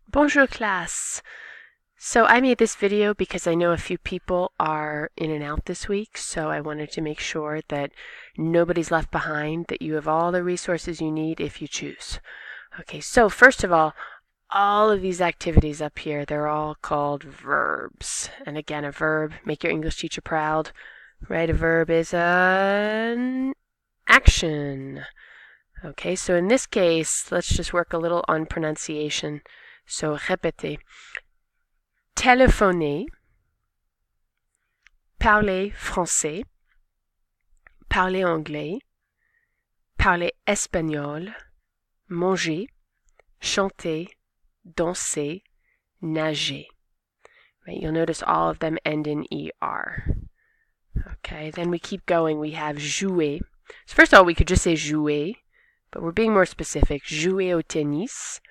Bonjour class. So I made this video because I know a few people are in and out this week, so I wanted to make sure that nobody's left behind, that you have all the resources you need if you choose. Okay, so first of all of these activities up here, they're all called verbs. And again, a verb, make your English teacher proud, right? A verb is an action. Okay, so in this case, let's just work a little on pronunciation. So répétez. Téléphoner, parler français, parler anglais, parler espagnol, manger, chanter, danser, nager. Right? You'll notice all of them end in ER. Okay, then we keep going. We have jouer. So first of all, we could just say jouer, but we're being more specific. Jouer au tennis,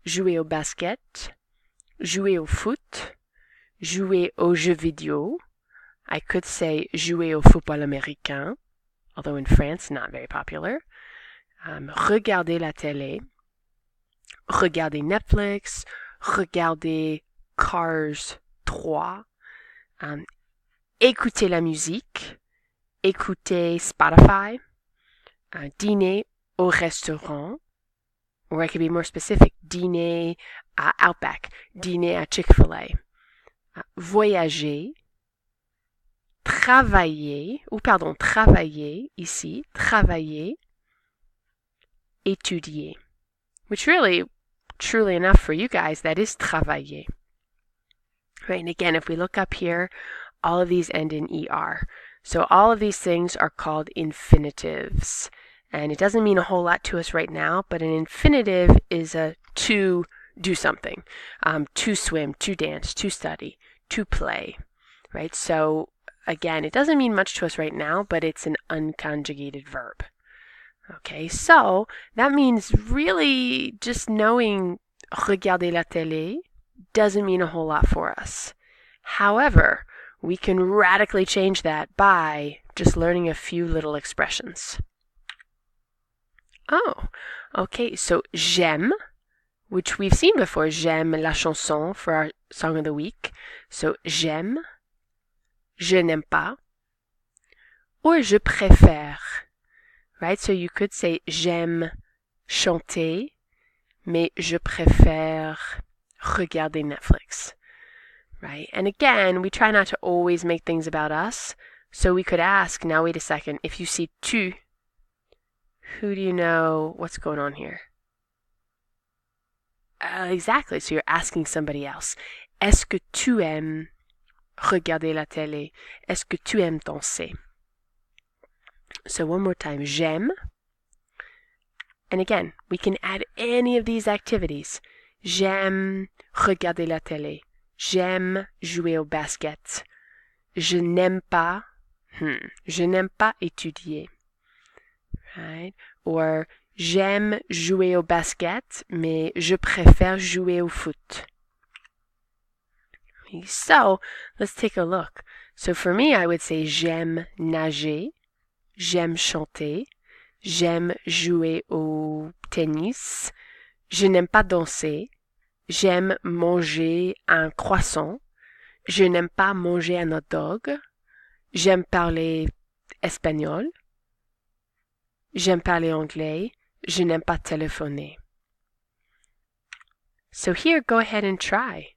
jouer au basket, jouer au foot, jouer aux jeux vidéo. I could say jouer au football américain, although in France, not very popular. Regarder la télé, regarder Netflix, regarder Cars 3, écouter la musique, écouter Spotify, dîner au restaurant, or I could be more specific, dîner à Outback, dîner à Chick-fil-A, voyager, travailler ici, travailler, étudier, which really, truly enough for you guys, that is travailler. Right, and again, if we look up here, all of these end in ER. So all of these things are called infinitives. And it doesn't mean a whole lot to us right now, but an infinitive is a to do something, to swim, to dance, to study, to play, right? So again, it doesn't mean much to us right now, but it's an unconjugated verb. Okay, so that means really just knowing regarder la télé doesn't mean a whole lot for us. However, we can radically change that by just learning a few little expressions. Oh, okay, so j'aime, which we've seen before, j'aime la chanson for our song of the week. So j'aime, je n'aime pas, or je préfère, right? So you could say j'aime chanter, mais je préfère regarder Netflix, right? And again, we try not to always make things about us. So we could ask, now wait a second, if you see tu, who do you know what's going on here? Exactly, so you're asking somebody else. Est-ce que tu aimes regarder la télé? Est-ce que tu aimes danser? So one more time, j'aime. And again, we can add any of these activities. J'aime regarder la télé. J'aime jouer au basket. Je n'aime pas étudier. Right? Or j'aime jouer au basket, mais je préfère jouer au foot. So, let's take a look. So for me, I would say j'aime nager, j'aime chanter, j'aime jouer au tennis, je n'aime pas danser, j'aime manger un croissant, je n'aime pas manger un hot dog, j'aime parler espagnol, j'aime parler anglais, je n'aime pas téléphoner. So here, go ahead and try,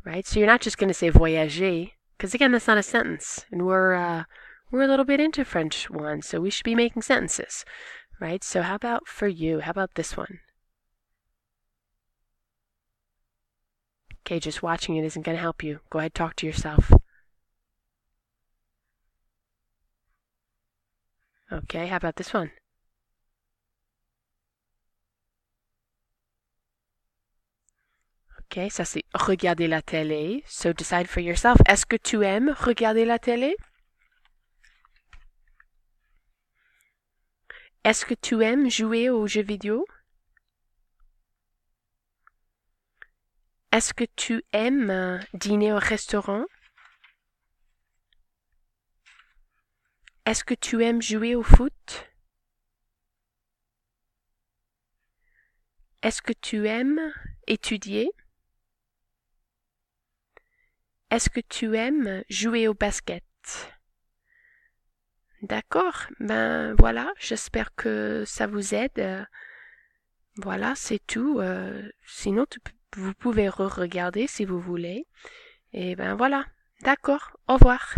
right? So you're not just going to say voyager, because again, that's not a sentence, and we're a little bit into French one, so we should be making sentences, right? So how about for you? How about this one? Okay, just watching it isn't going to help you. Go ahead, talk to yourself. Okay, how about this one? Okay, ça c'est regarder la télé. So decide for yourself. Est-ce que tu aimes regarder la télé? Est-ce que tu aimes jouer aux jeux vidéo? Est-ce que tu aimes dîner au restaurant? Est-ce que tu aimes jouer au foot? Est-ce que tu aimes étudier? est-ce que tu aimes jouer au basket? D'accord, ben voilà, j'espère que ça vous aide. Voilà, c'est tout. Sinon, vous pouvez re-regarder si vous voulez. Et ben voilà, d'accord, au revoir.